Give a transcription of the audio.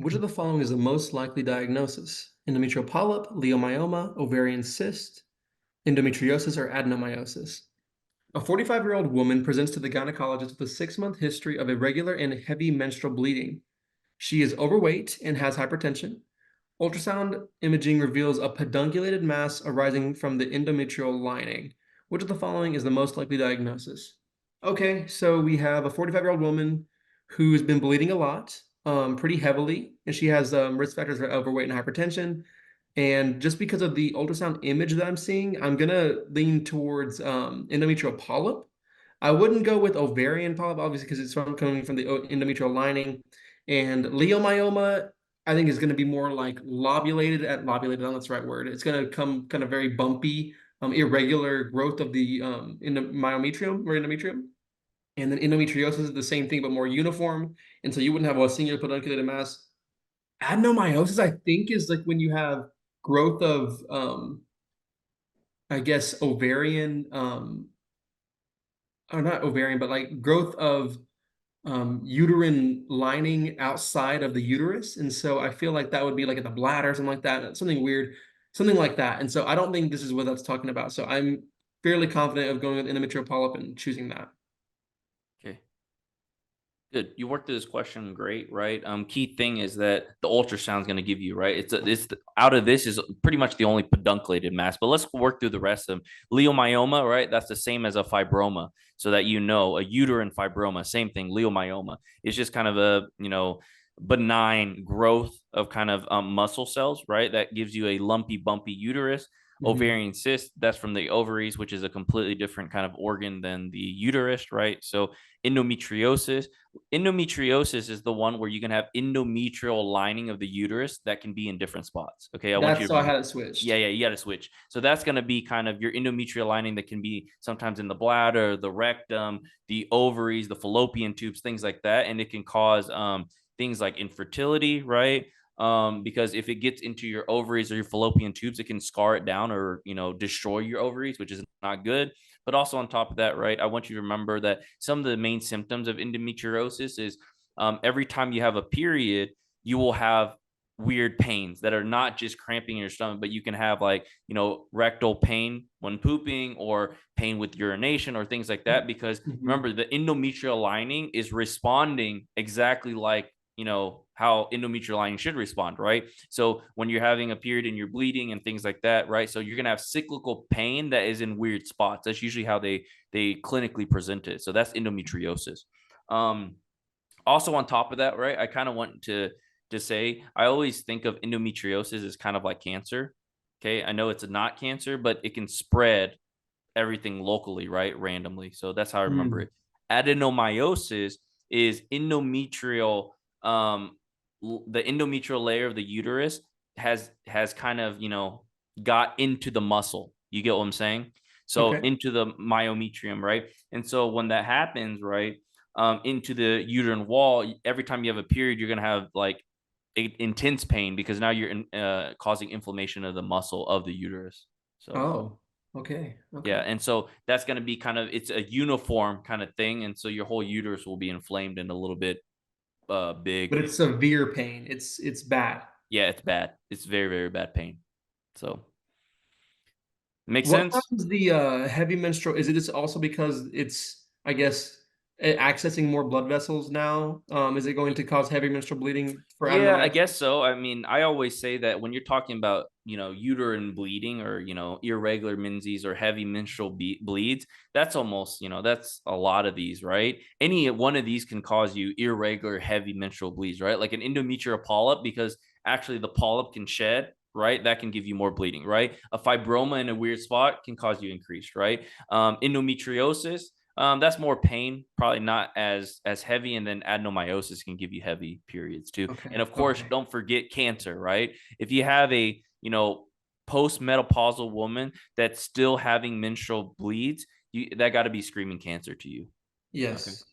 Which of the following is the most likely diagnosis? Endometrial polyp, leiomyoma, ovarian cyst, endometriosis, or adenomyosis? A 45-year-old woman presents to the gynecologist with a 6-month history of irregular and heavy menstrual bleeding. She is overweight and has hypertension. Ultrasound imaging reveals a pedunculated mass arising from the endometrial lining. Which of the following is the most likely diagnosis? Okay, so we have a 45-year-old woman who's been bleeding a lot, pretty heavily, and she has risk factors for overweight and hypertension. And just because of the ultrasound image that I'm seeing, I'm gonna lean towards endometrial polyp. I wouldn't go with ovarian polyp, obviously, because it's coming from the endometrial lining. And leiomyoma, I think, is going to be more like lobulated. Lobulated, I don't know if that's the right word. It's going to come kind of very bumpy, irregular growth of the myometrium or endometrium. And then endometriosis is the same thing, but more uniform. And so you wouldn't have a singular pedunculated mass. Adenomyosis, I think, is like when you have growth of, I guess, ovarian, or not ovarian, but like growth of uterine lining outside of the uterus. And so I feel like that would be like at the bladder, something like that, something weird, something like that. And so I don't think this is what that's talking about. So I'm fairly confident of going with endometrial polyp and choosing that. Okay. Good. You worked through this question great, right? Key thing is that the ultrasound is going to give you, right? Out of this is pretty much the only pedunculated mass. But let's work through the rest of them. Leiomyoma, right? That's the same as a fibroma, so that a uterine fibroma, same thing. Leiomyoma is just kind of a benign growth of kind of muscle cells, right? That gives you a lumpy, bumpy uterus. Mhm. Ovarian cyst, that's from the ovaries, which is a completely different kind of organ than the uterus, right? So endometriosis Endometriosis is the one where you can have endometrial lining of the uterus that can be in different spots. Okay, I want you That's to so I remember. had it Yeah, switched. yeah, you got to switch. So that's going to be kind of your endometrial lining that can be sometimes in the bladder, the rectum, the ovaries, the fallopian tubes, things like that, and it can cause things like infertility, right? Because if it gets into your ovaries or your fallopian tubes, it can scar it down or destroy your ovaries, which is not good. But also on top of that, right, I want you to remember that some of the main symptoms of endometriosis is every time you have a period, you will have weird pains that are not just cramping in your stomach, but you can have like, rectal pain when pooping or pain with urination or things like that. Because Mhm. remember, the endometrial lining is responding exactly like, how endometrial lining should respond, right? So when you're having a period and you're bleeding and things like that, right? So you're gonna have cyclical pain that is in weird spots. That's usually how they clinically present it. So that's endometriosis. Um, Also on top of that, right? I kind of want to say I always think of endometriosis as kind of like cancer. Okay, I know it's not cancer, but it can spread everything locally, right? Randomly. So that's how I remember Mm. it. Adenomyosis is endometrial. The endometrial layer of the uterus has kind of got into the muscle. You get what I'm saying? So Okay. into the myometrium, right? And so when that happens, right, into the uterine wall, every time you have a period, you're gonna have like intense pain because now you're causing inflammation of the muscle of the uterus. So Oh, okay. yeah, Okay. and so that's going to be it's a uniform kind of thing, and so your whole uterus will be inflamed and a little bit big. But it's severe pain. It's bad. Yeah, it's bad. It's very very bad pain. So makes What sense. causes the, heavy menstrual is it just also because it's, I guess, accessing more blood vessels now? Is it going to cause heavy menstrual bleeding for Yeah, I guess adenomyosis? so. I mean, I always say that when you're talking about, uterine bleeding or, irregular menses or heavy menstrual bleeds, that's almost, that's a lot of these, right? Any one of these can cause you irregular heavy menstrual bleeds, right? Like an endometrial polyp, because actually the polyp can shed, right? That can give you more bleeding, right? A fibroma in a weird spot can cause you increased, right? Endometriosis, that's more pain, probably not as heavy, and then adenomyosis can give you heavy periods too. And Okay, of course, okay. don't forget cancer, right? If you have a postmenopausal woman that's still having menstrual bleeds, that got to be screaming cancer to you. Okay. Yes.